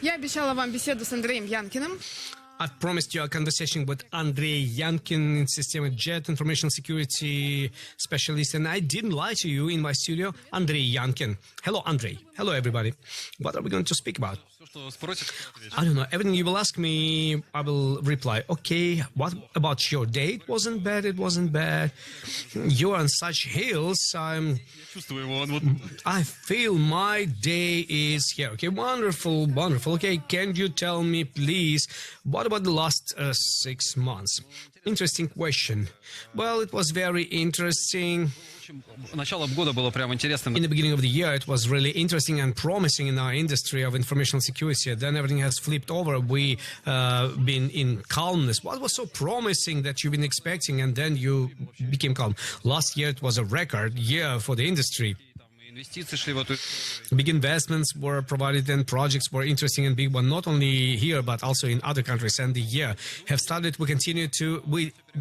Я обещала вам беседу с Андреем Янкиным. I've promised you a conversation with Andrei Yankin, System Jet Information Security Specialist, and I didn't lie to you in my studio, Andrei Yankin. Hello, Andrei. Hello, everybody. What are we going to speak about? I don't know. Everything you will ask me, I will reply. Okay, what about your day? It wasn't bad. It wasn't bad. You are on such hills. I feel my day is here. Okay, wonderful, wonderful. Okay, can you tell me, please, what about the last 6 months? Interesting question. Well, it was very interesting. In the beginning of the year, it was really interesting and promising in our industry of information security. Then everything has flipped over. We been in calmness. What was so promising that you've been expecting, and then you became calm? Last year, it was a record year for the industry. Big investments were provided and projects were interesting and big, but not only here, but also in other countries. And the year have started. We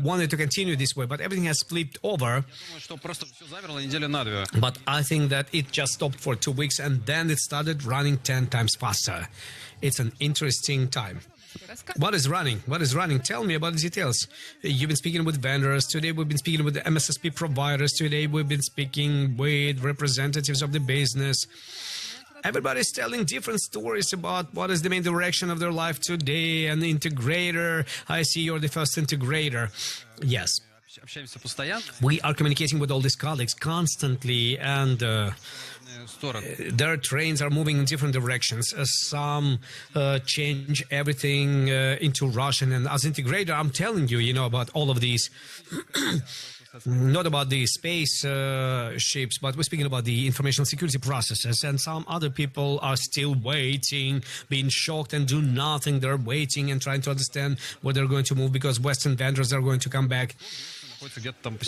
wanted to continue this way, but everything has flipped over. But I think that it just stopped for 2 weeks and then it started running 10 times faster. It's an interesting time. What is running? What is running? Tell me about the details. You've been speaking with vendors. Today we've been speaking with the MSSP providers. Today we've been speaking with representatives of the business. Everybody's telling different stories about what is the main direction of their life today. An integrator. I see you're the first integrator. Yes. We are communicating with all these colleagues constantly, and their trains are moving in different directions. Some change everything into Russian, and as integrator, I'm telling you, about all of these. Not about the space ships, but we're speaking about the information security processes. And some other people are still waiting, being shocked and do nothing. They're waiting and trying to understand where they're going to move because Western vendors are going to come back.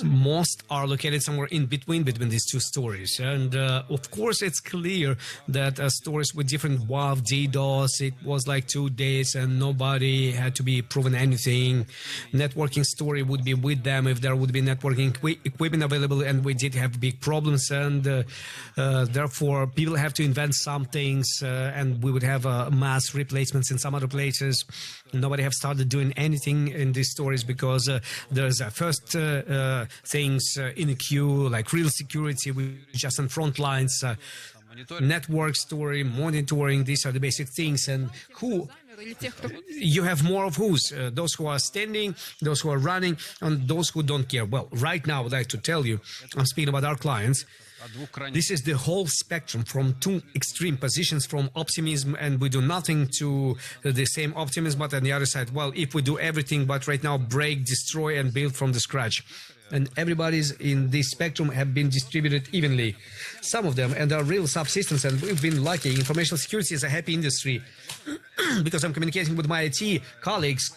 Most are located somewhere in between these two stories. And of course, it's clear that stories with different WAF, DDoS, it was like 2 days and nobody had to be proven anything. Networking story would be with them if there would be networking equipment available, and we did have big problems. And therefore, people have to invent some things, and we would have mass replacements in some other places. Nobody have started doing anything in these stories because there's a first things in a queue, like real security, just on front lines, network story, monitoring. These are the basic things. And who you have more of whose? Those who are standing, those who are running, and those who don't care. Well, right now, I would like to tell you, I'm speaking about our clients. This is the whole spectrum from two extreme positions, from optimism and we do nothing to the same optimism, but on the other side, well, if we do everything, but right now break, destroy and build from the scratch. And everybody's in this spectrum have been distributed evenly. Some of them, and are real subsystems, and we've been lucky. Information security is a happy industry because I'm communicating with my IT colleagues.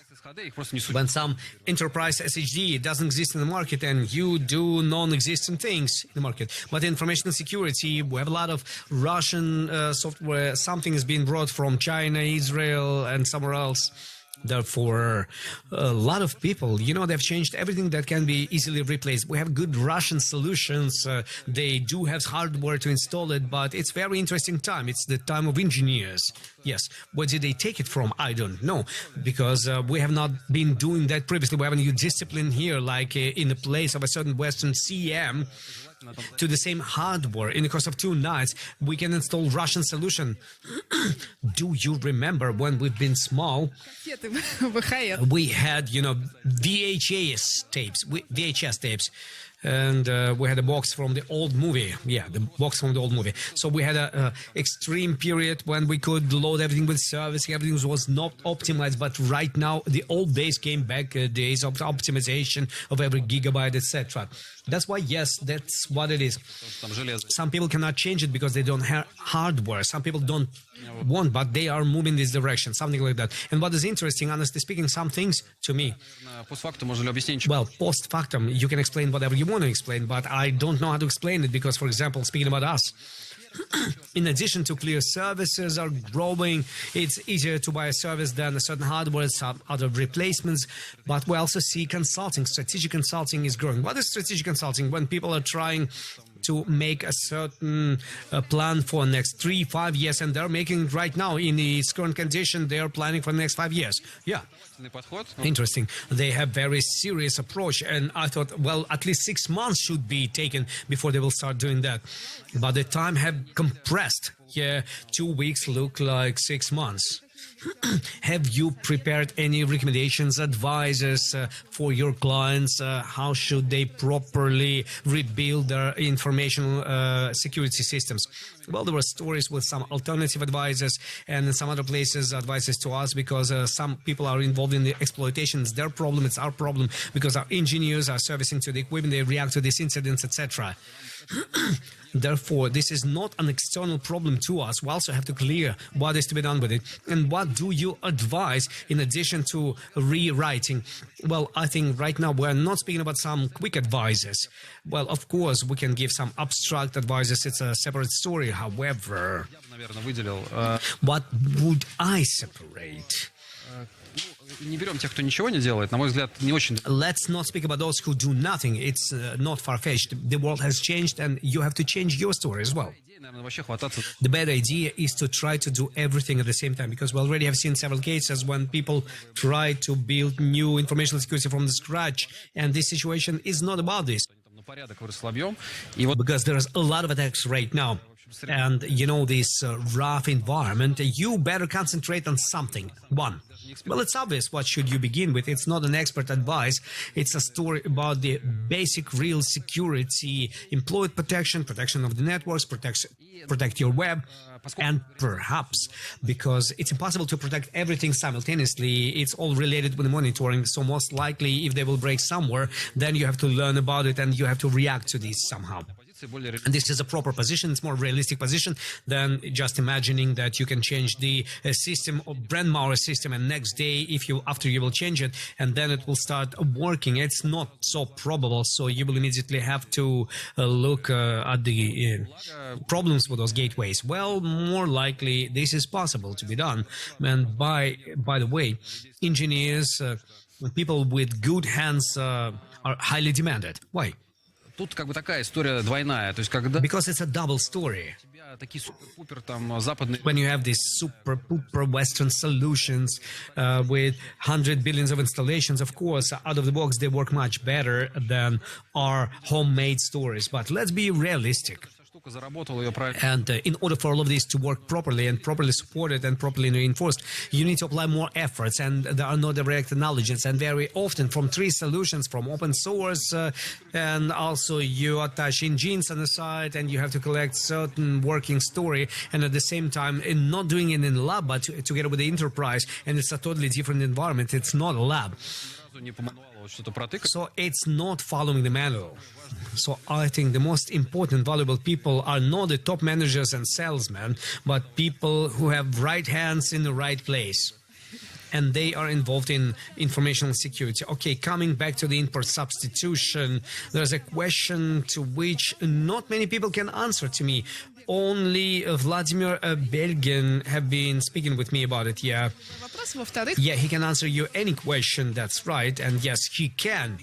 When some enterprise SHD doesn't exist in the market and you do non-existent things in the market. But information security, we have a lot of Russian software. Something is being brought from China, Israel, and somewhere else. Therefore, a lot of people, they've changed everything that can be easily replaced. We have good Russian solutions. They do have hardware to install it, but it's very interesting time. It's the time of engineers. Yes. Where did they take it from? I don't know, because we have not been doing that previously. We have a new discipline here, like in the place of a certain Western CM. To the same hardware in the course of 2 nights, we can install Russian solution. Do you remember when we've been small? We had, VHS tapes. And we had a box from the old movie. Yeah, the box from the old movie. So we had a extreme period when we could load everything with service. Everything was not optimized. But right now, the old days came back, days of optimization of every gigabyte, etc. That's why, yes, that's what it is. Some people cannot change it because they don't have hardware. Some people don't want, but they are moving this direction, something like that. And what is interesting, honestly speaking, some things to me, well, post factum, you can explain whatever you want to explain, but I don't know how to explain it because, for example, speaking about us, in addition to clear services are growing, it's easier to buy a service than a certain hardware, some other replacements, but we also see consulting, strategic consulting is growing. What is strategic consulting? When people are trying to make a certain plan for next 3-5 years, and they're making it right now in its current condition. They are planning for the next 5 years. Yeah. Interesting. They have very serious approach, and I thought, well, at least 6 months should be taken before they will start doing that. But the time have compressed. Yeah, 2 weeks look like 6 months. Have you prepared any recommendations, advices for your clients? How should they properly rebuild their information security systems? Well, there were stories with some alternative advisors, and in some other places advices to us, because some people are involved in the exploitation. It's their problem, it's our problem, because our engineers are servicing to the equipment, they react to these incidents, etc. Therefore, this is not an external problem to us. We also have to clear what is to be done with it. And what do you advise in addition to rewriting? Well, I think right now we're not speaking about some quick advices. Well, of course, we can give some abstract advices. It's a separate story. However, what would I separate? Let's not speak about those who do nothing. It's not far-fetched. The world has changed, and you have to change your story as well. The bad idea is to try to do everything at the same time, because we already have seen several cases when people try to build new information security from the scratch, and this situation is not about this. Because there's a lot of attacks right now. And, you know, this rough environment, you better concentrate on something. One. Well, it's obvious what should you begin with. It's not an expert advice. It's a story about the basic real security, employee protection, protection of the networks, protect your web. And perhaps, because it's impossible to protect everything simultaneously, it's all related with the monitoring. So most likely, if they will break somewhere, then you have to learn about it and you have to react to this somehow. And this is a proper position. It's more realistic position than just imagining that you can change the system or brand malware system, and next day, after you will change it, and then it will start working. It's not so probable. So you will immediately have to look at the problems with those gateways. Well, more likely this is possible to be done. And by the way, engineers, people with good hands are highly demanded. Why? Because it's a double story. When you have these super Western solutions with 100 billions of installations, of course, out of the box, they work much better than our homemade stories. But let's be realistic. And in order for all of this to work properly and properly supported and properly reinforced, you need to apply more efforts, and there are no direct analogies. And very often from 3 solutions, from open source, and also you attach engines on the side, and you have to collect certain working story, and at the same time, not doing it in the lab, but together with the enterprise, and it's a totally different environment. It's not a lab. So it's not following the manual. So I think the most important, valuable people are not the top managers and salesmen, but people who have right hands in the right place. And they are involved in informational security. Okay, coming back to the import substitution, there's a question to which not many people can answer to me. Only Vladimir Belgin have been speaking with me about it, yeah. Yeah, he can answer you any question, that's right. And yes, he can.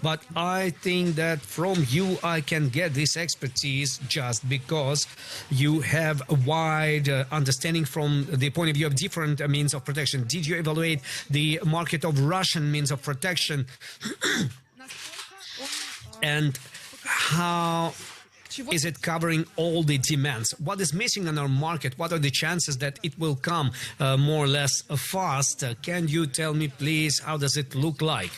But I think that from you I can get this expertise just because you have a wide understanding from the point of view of different means of protection. Did you evaluate the market of Russian means of protection? And how is it covering all the demands? What is missing in our market? What are the chances that it will come more or less fast? Can you tell me, please, how does it look like?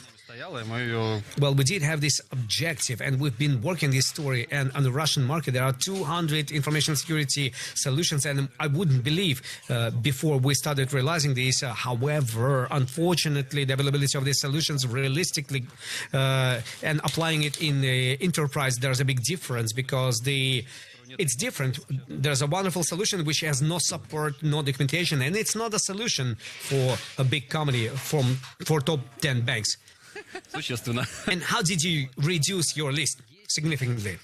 Well, we did have this objective, and we've been working this story. And on the Russian market, there are 200 information security solutions, and I wouldn't believe before we started realizing this. However, unfortunately, the availability of these solutions realistically and applying it in the enterprise, there's a big difference because it's different. There's a wonderful solution which has no support, no documentation, and it's not a solution for a big company for top 10 banks. And how did you reduce your list significantly?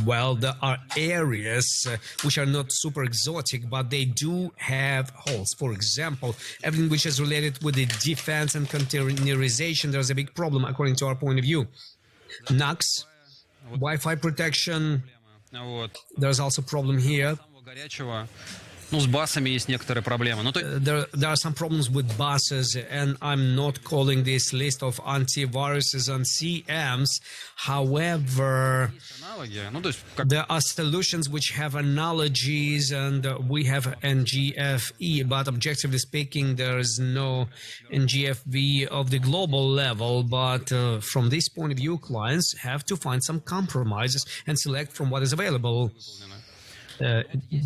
Well, there are areas which are not super exotic, but they do have holes. For example, everything which is related with the defense and containerization, there's a big problem according to our point of view. NUCs, Wi-Fi protection. Вот. There's also a problem here. Самого горячего. Ну, с басами есть некоторые проблемы. Ну, то There are some problems with buses, and I'm not calling this list of antiviruses and CMs. However, аналоги. Ну, то есть, как there are solutions which have analogies, and we have NGFE, but objectively speaking, there is no NGFV of the global level. But from this point of view, clients have to find some compromises and select from what is available.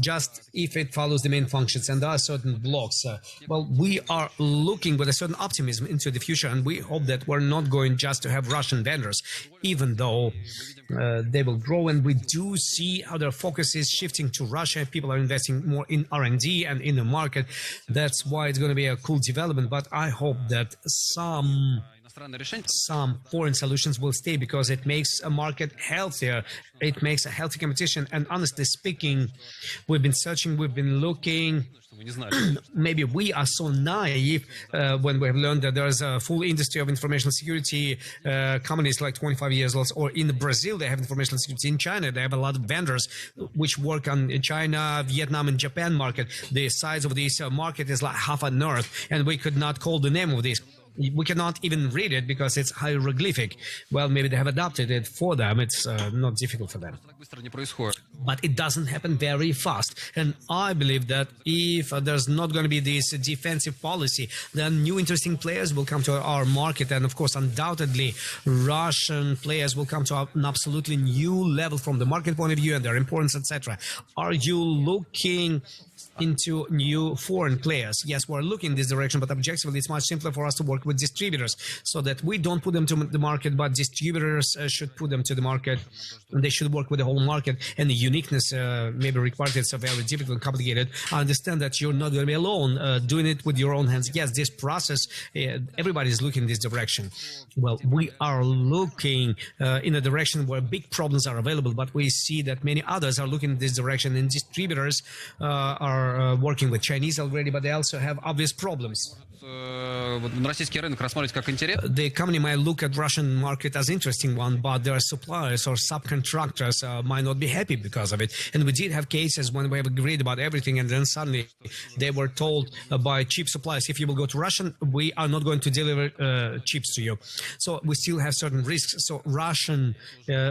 Just if it follows the main functions, and there are certain blocks. Well, we are looking with a certain optimism into the future, and we hope that we're not going just to have Russian vendors, even though they will grow, and we do see how their focus is shifting to Russia. People are investing more in R&D and in the market. That's why it's going to be a cool development, but I hope that иностранное решение. some foreign solutions will stay, because it makes a market healthier. It makes a healthy competition. And honestly speaking, we've been searching, we've been looking. Что мы не знали. Maybe we are so naive when we have learned that there is a full industry of information security companies like 25 years old, or in Brazil they have information security. In China they have a lot of vendors which work on China, Vietnam, and Japan market. The size of this market is like half an earth, and we could not call the name of this. We cannot even read it because it's hieroglyphic. Well, maybe they have adapted it for them. It's not difficult for them. Так быстро не происходит. But it doesn't happen very fast. And I believe that if there's not going to be this defensive policy, then new interesting players will come to our market. And of course, undoubtedly, Russian players will come to an absolutely new level from the market point of view and their importance, etc. Are you looking into new foreign players? Yes, we're looking in this direction, but objectively it's much simpler for us to work with distributors, so that we don't put them to the market, but distributors should put them to the market, and they should work with the whole market. And the uniqueness maybe required, it's very difficult and complicated. I understand that you're not going to be alone doing it with your own hands. Yes, this process, everybody's looking in this direction. Well, we are looking in a direction where big problems are available, but we see that many others are looking in this direction, and distributors are working with Chinese already, but they also have obvious problems. Вот на российский рынок рассматривать как интересно. The company might look at Russian market as interesting one, but their suppliers or subcontractors might not be happy because of it. And we did have cases when we have agreed about everything, and then suddenly they were told by cheap suppliers, if you will go to Russian, we are not going to deliver chips to you. So we still have certain risks. So Russian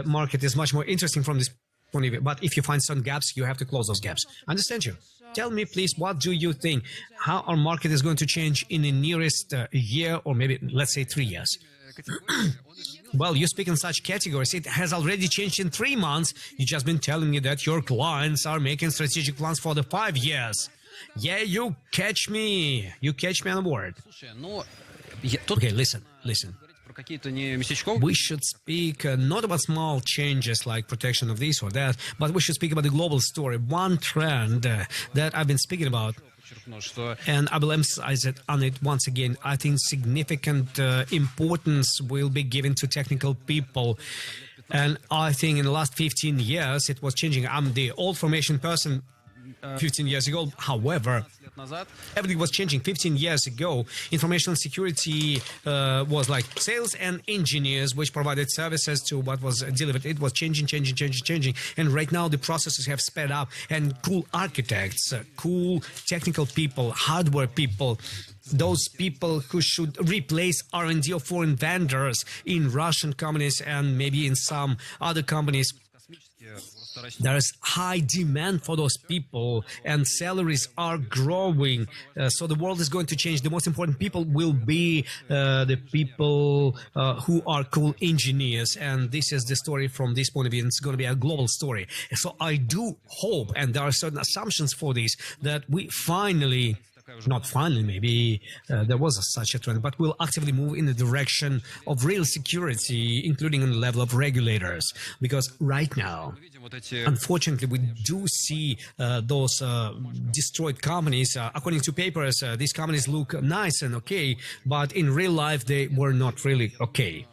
market is much more interesting from this point of view. But if you find some gaps, you have to close those gaps. Understand you? Tell me, please, what do you think? How our market is going to change in the nearest year, or maybe, let's say, 3 years? Well, you speak in such categories. It has already changed in 3 months. You've just been telling me that your clients are making strategic plans for the 5 years. Yeah, you catch me. You catch me on the word. Слушай, ну, тут Okay, listen. про какие-то не местечковые. We should speak not about small changes like protection of this or that, but we should speak about the global story. One trend that I've been speaking about, Подчеркну, что and I will emphasize it on it once again. I think significant importance will be given to technical people. And I think in the last 15 years, it was changing. I'm the old formation person 15 years ago. However, лет назад everything was changing 15 years ago. Information security was like sales and engineers, which provided services to what was delivered. It was changing. And right now the processes have sped up, and cool architects, cool technical people, hardware people, those people who should replace R&D of foreign vendors in Russian companies and maybe in some other companies. There is high demand for those people, and salaries are growing. So the world is going to change. The most important people will be the people who are cool engineers. And this is the story from this point of view. It's going to be a global story. So I do hope, and there are certain assumptions for this, that we finally... Not finally, maybe there was such a trend, but we'll actively move in the direction of real security, including on the level of regulators. Because right now, unfortunately, we do see those destroyed companies. According to papers, these companies look nice and okay, but in real life, they were not really okay.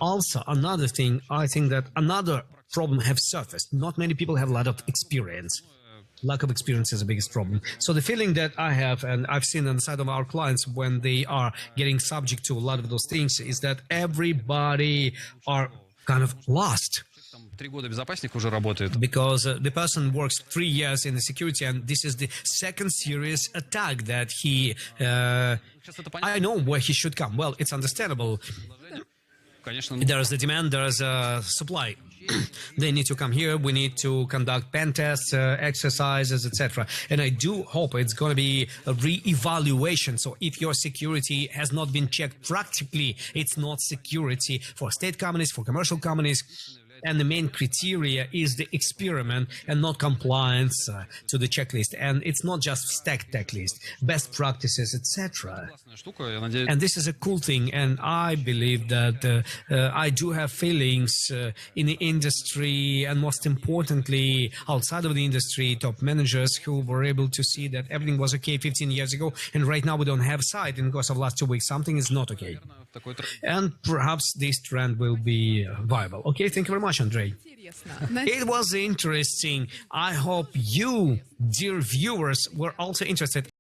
Also, another thing, I think that another problem have surfaced. Not many people have a lot of experience. Lack of experience is the biggest problem. So the feeling that I have, and I've seen on the side of our clients when they are getting subject to a lot of those things, is that everybody are kind of lost. Там 3 года безопасник уже работает. because the person works 3 years in the security, and this is the second serious attack that he. Сейчас это понятно. I know where he should come. Well, it's understandable. Конечно, There's the demand, there's a supply. They need to come here. We need to conduct pen tests, exercises, etc. And I do hope it's going to be a re-evaluation. So if your security has not been checked practically, it's not security for state companies, for commercial companies. And the main criteria is the experiment and not compliance to the checklist. And it's not just stack checklist, best practices, etc. классная штука, я надеюсь. And this is a cool thing, and I believe that I do have feelings in the industry, and most importantly, outside of the industry, top managers who were able to see that everything was okay 15 years ago, and right now we don't have sight, and because of last 2 weeks, something is not okay. Такой And perhaps this trend will be viable. Okay, thank you very much, Andrei. Интересно. It was interesting. I hope you, dear viewers, were also interested.